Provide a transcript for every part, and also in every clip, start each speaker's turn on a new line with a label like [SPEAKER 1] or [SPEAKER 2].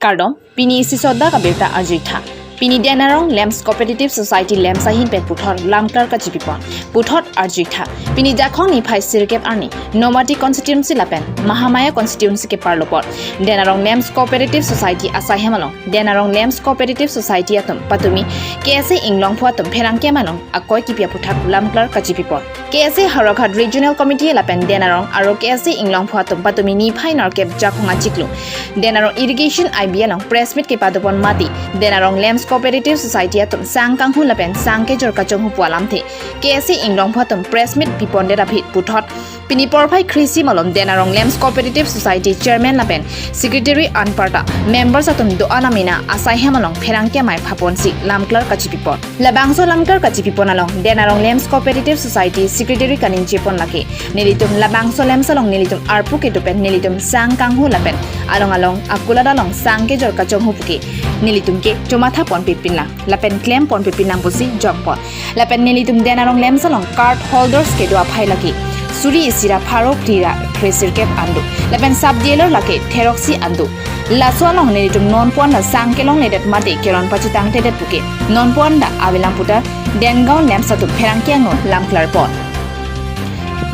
[SPEAKER 1] Kardom, Pini Sisoda Kabirta Arjita. Pini Denarong Lems Cooperative Society Lems Ahin Pet Puthor Lamkar Kachipipon. Puthor Arjita. Pini Jakong ni Pai Sirkep Arni. Nomati Constituency Lapen. Mahamaya Constituency ke Parlopot. Denarong Lems Cooperative Society Asahemalong. Denarong Lems Cooperative Society Atum Patumi. KSA Inglong Puatum Perangke Manong. Akoy Kipia Puthak Lamkar Kachipipon. KSA Harakhat Regional Committee Lapen Denarong Aro KSA Inglong Puatum Patumi ni Pai Narkep Jakong Achiklu. Denarong Irrigation IBLong Press Meet ke Padupon Mati. Denarong Lems Cooperative Society atum sang kang hun lapen sang ke jor kachong hu pualam the KSA Inglong Phatum Press Meet piponde rapit puthot pini porphai Krisi malom Denarong Lems Cooperative Society Chairman lapen Secretary Anparta Members atum do anamina asai hemalong pherangke mai phaponsi lamklar kachipipon labangso lamklar kachipipon along Denarong Lems Cooperative Society Secretary kanin chepon lake nilitum labangso lemsalong nilitum arpu ke dupen nilitum sang kang hu lapen along akuladalong sang ke jor kachong hu puke nilitum ke tomatha pon pipinlang lapen claim pon pipinlang pusi jompon lapen nilitum Denarong Lemsalong card holders ke do aphai laki suri isira pharo krira kresir kep andu lapen sub dealer lake theroxi andu laswalong nilitum non pon na sangkelong ledet mate keron pachitang tedet puke non pon da abelang putar dengaw lemsatu pherangkyang no lamklar pon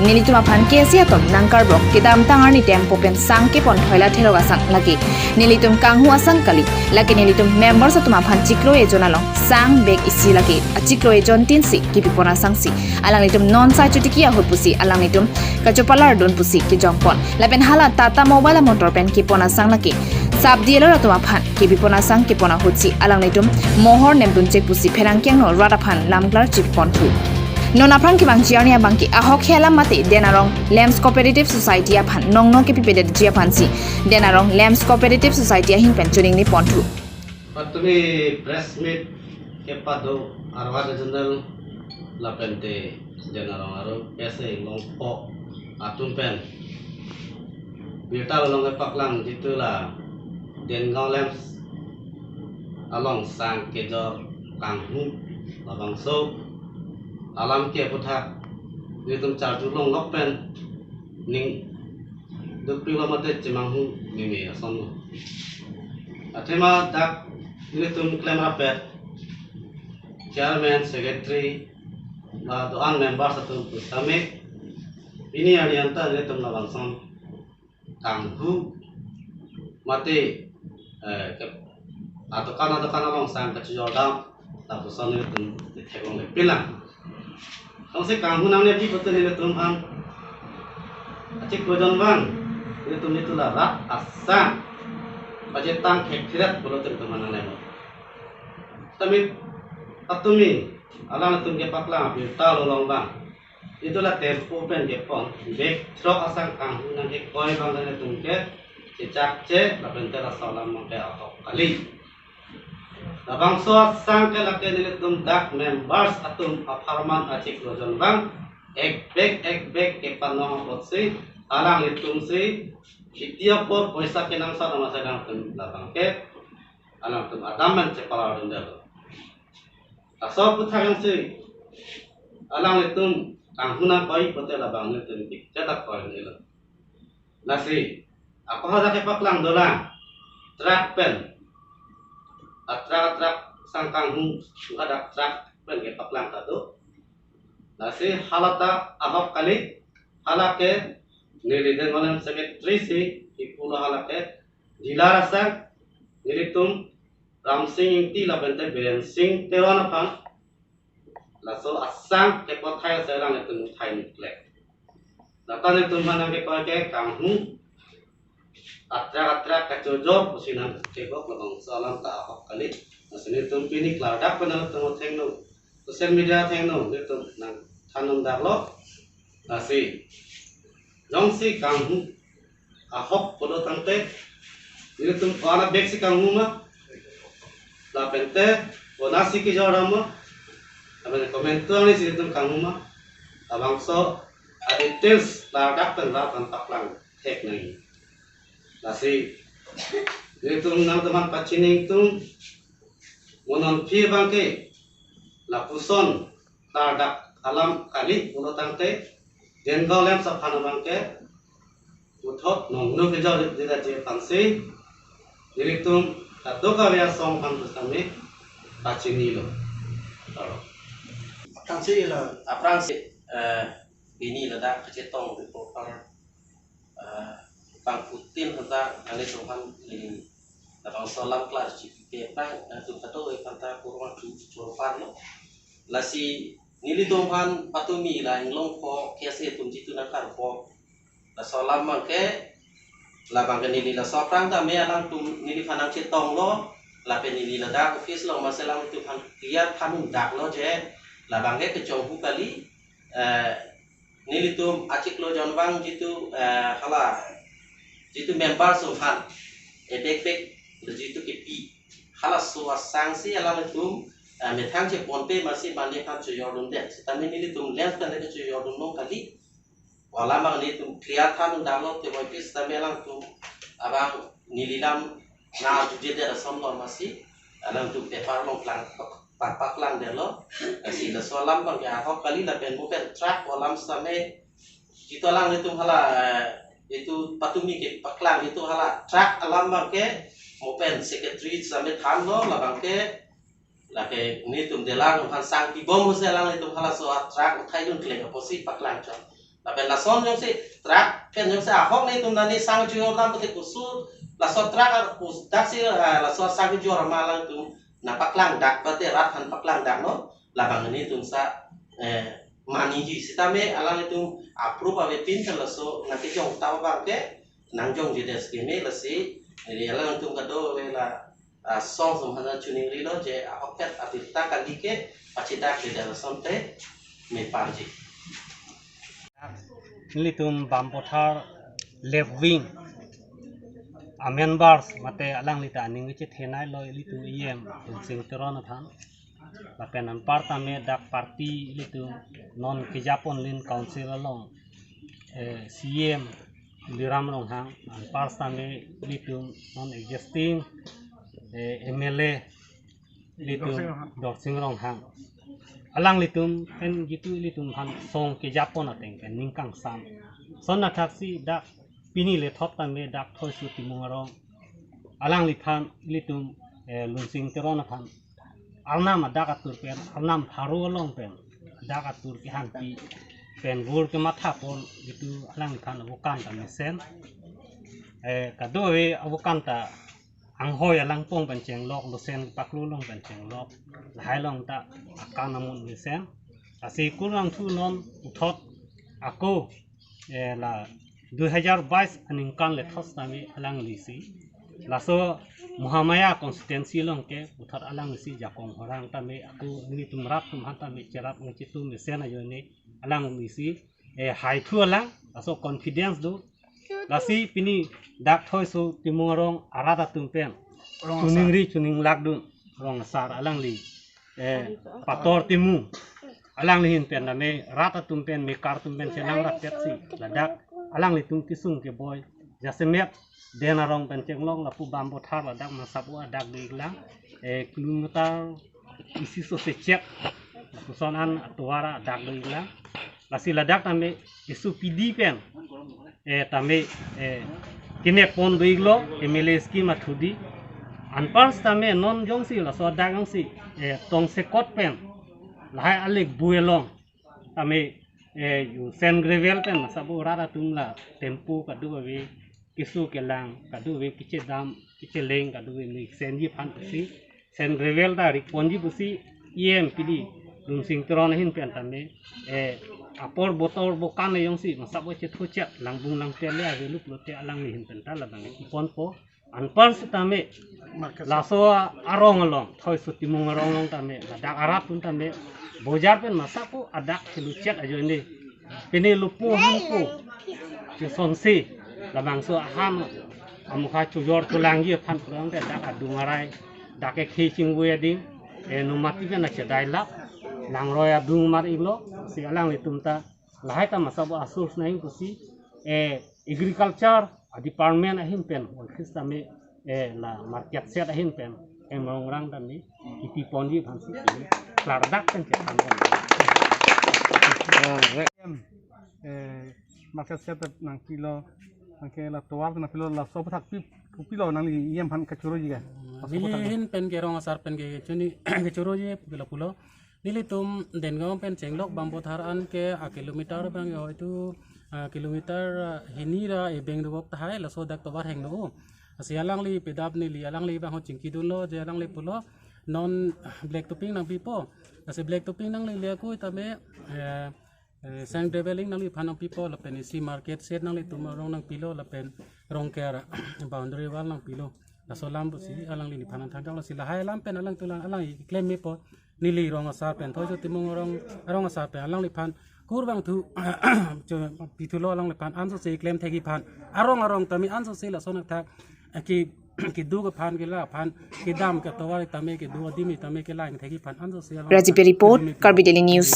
[SPEAKER 1] nilitum aphan KSA tom nangkar brok kidam tangar ni tempo pen sangke pon thoila theroga sang lagi nilitum kanghua sang kali laki nilitum members atum aphan chiklo ejonalong sang beg isi laki achiklo ejon tinsi kipipona sangsi alang nitum non sai chutikia hopusi alang nitum kachopalar don pusi ki jongpon lapen hala tata mobile motor pen kipona sang laki sab dealer atum aphan kipipona sang kipona hutsi alang nitum mohor nemdun chek pusi pherangkyang no radaphan lamklar chipon thu Nona prang ki bang jiarnia bangki ahok helam mate Denarong Lems Cooperative Society aphan nongno ke pipede jia phansi Denarong Lems Cooperative Society ahin penchuring ni pontu
[SPEAKER 2] patumi press meet ke pado arwa regional lapente Denarong aro kese longpo atun pen birta long paklang ditula Dengaw Lems along sang ke jor kanghu labangso alam ke puthak nitum charju long lokpen ning dukpila mate chimanghu nimi ason athema dak nitum claim rapet chairman secretary la doan members atum same ini arianta nitum labangson kanghu mate atau kana long sang kachjodam tapos nitum thegong pilang Ang si kang hunang niya di betul ni betul ham. Acik bojon bang, itu lah rat asa. Bajet tang kekhirat bolo teman nane. Tapi atumi alang atum ke paklang birta lolong bang. Itulah tempo pen ke pon. Bek trok asang kang hunang ke koi bang nane tumke. Cecak ce la bentera salam mangke atok kali. Labang so sang ke lake nilitum dak members atum aparman acik lojon bang ek bek ke panoh potsi alang litum si hitia por poisa ke nang sa nama sedang tum labang ke alang tum adaman cepala dendel aso puthang si alang litum kanghuna koi pote labang litum dik cetak koi nilo nasi apa hada ke paklang dolang trak pen atrak sangkang ada trak pen ke paklang tado nasi halata ahok kali halake niliden malam secretary si ipula halake jila rasa nilitum ramsing inti labente beren sing terona pang laso asang ke pothai serang itu thai nuklek datan itu mana ke ke kanghu atrak kacojo pusinan kebok labang salam ta ahok kali asini tum pini kladak panal tum thengno social media thengno itu nang thanum darlo nasi jongsi kanghu ahok podo tante ini tum ana beksi kanghu ma la pente onasi ki jorama abane komentar ni sini tum kanghu ma abangso details kladak pan paklang thek nai nasi itu nang teman pacining tung monon pi bangke lapuson tardak alam kali ulo tangte Dengaw Lems saphana bangke uthot nongno ke jaw dida je pansi nilitum tato kaya song pan tami pacing ni lo taro
[SPEAKER 3] Tang si là
[SPEAKER 2] aprang si ini lada kecetong di popar bang Putin kata kali sopan ini lapang solam kelas CPP prang tu tato kata kurang tu curpan lo lasi nili dompan patumi la inglong po kiasi tum jitu nakar po la solam mangke la bang nili la soprang ta me alang tum nili fanang cetong lo la pe nili la da office lo masalang tu pan dia panung dak lo je la bang ke kejong hu kali nili tum acik lo jon bang jitu hala jitu member sopan bek jitu kepi hala so sanksi alang tum me thang che pon pe masih mane kan chu yor dun de tami nili tum lens kan de chu yor dun no kali wala mang ni tum clear than download te boy pis tami alang tum abang nililam na juje de som lo masih alang tum paper long plan pak lang de lo si la solam bang ya hok kali la pen mo pen track walam same itu alang ni tum hala itu patumi ke paklang itu hala track alam bang ke mo pen secretary same tham lo la bang ke lake ni tum delang kan sang ti bom se lang tum hala so track thai dun klek posi paklang cho la pen la son jong se track ken jong se ahok ni tum dani sang ju lam te kusu la so track ar us dak se la so sang ju ra malang tum na paklang dak pate rat han paklang dak no la bang ni tum sa mani ji sitame alang tum approve ave pin la so na ke jong taw bang ke nang jong ji des ke me la si ni alang tum ka do we la song sumhana chuning rilo je ahoket apita kalike pachita ke dala sonte me parji
[SPEAKER 3] nilitum bampothar left wing members mate alang lita ning che thenai lo litum em sing teron than la penan parta me dak party litum non ke japon lin council along cm liram long hang an parta me litum non existing MLA litum dor singrong hang alang litum en gitu litum han song ke japon ateng pen ningkang sam sonna taksi dak pini le thop ta me dak thoi su timungarong alang lithan litum lunsing teron than alnam dak atur pen alnam tharu long pen dak atur ke han pi pen gur ke matha pon gitu alang lithan bukan ta mesen kadoe abukan ta ang hoy alang pong panceng lok losen paklu long panceng lok hai long ta akan namun lisen asi kurang thu non uthot ako la 2022 aningkan le thos tami alang lisi laso muhamaya constituency long ke uthot alang lisi jakong horang tami aku ni tumrap tum hata mi cerap ngi tum lisen ayo ni alang lisi hai thu alang aso confidence do lasi pini dak thoi su timurong arada tumpen chuning lakdun rong sar alang li pator timu alang li hin pen na me rata tumpen me kar tumpen senang rak si ladak alang li tum kisung ke boy jasemet dena rong pen chenglong la pu bambo thar ladak masapu adak diglang kilometer isi so se cek kusonan atuara dak diglang lasi ladak tame isu pidi pen tame kine pon doiglo MLA scheme athudi anpars tame non jongsi la so dagang si tong se kot pen lahai alek buelong tame yu sen gravel pen sabu rara tumla tempu kadu we kisu kelang kadu we kiche dam kiche leng kadu we ni sen ji phan si sen gravel da rik ponji busi EMPD lung sing tron hin pen tame apor botol bokan yang si masak bo chet chet langbung lang tele ave lup lote alang ni hin penta la bang ipon po anpar sutame laso arong along thoi suti mung arong long tame ladak arap pun tame bojar pen masak po adak chelu chet ajo ni pene lupu hanpu ke sonsi la bang so ham amukha chujor tulang ye phan prang de dak adungarai dak ke khing wedding numati pen na chedai lap lang roya dung mar ilo si alang litumta lahai ta masabu asus naing kusi agriculture department ahin pen office tame la market set ahin pen mongrang tame ipi ponji phansi klardak pen ke than market set nang kilo nang ke la towar na kilo la sob thak pi
[SPEAKER 4] pilo nang li yem pan kacuro jiga
[SPEAKER 5] nilihin pen ke rong asar pen ke chuni ke choro je pulo nili tum den gom pen chenglok bambo tharan ke a kilometer bang yo itu kilometer hinira e beng do ta hai la so dak to bar heng no asialang li pedap ni li alang li bang ho chingki dun lo je alang li pulo non black topping nang pipo ase black topping nang li le ko ta me sang traveling nang li phanang pipo la pen si market set nang li tum rong nang pilo la pen rong kera boundary wall nang pilo la so lam si alang li phanang thang la si la hai lam pen alang tulang alang i claim me po nili rong asar pen thoi jo timong rong asar pen alang li phan kur bang thu pitulo alang li phan anso se claim thegi phan arong tami anso se la so nak thak ki du ka phan ke la phan ki dam ka tawari tame ke du adimi tame ke la thegi phan anso se
[SPEAKER 1] Rajipe report, Karbit Daily News.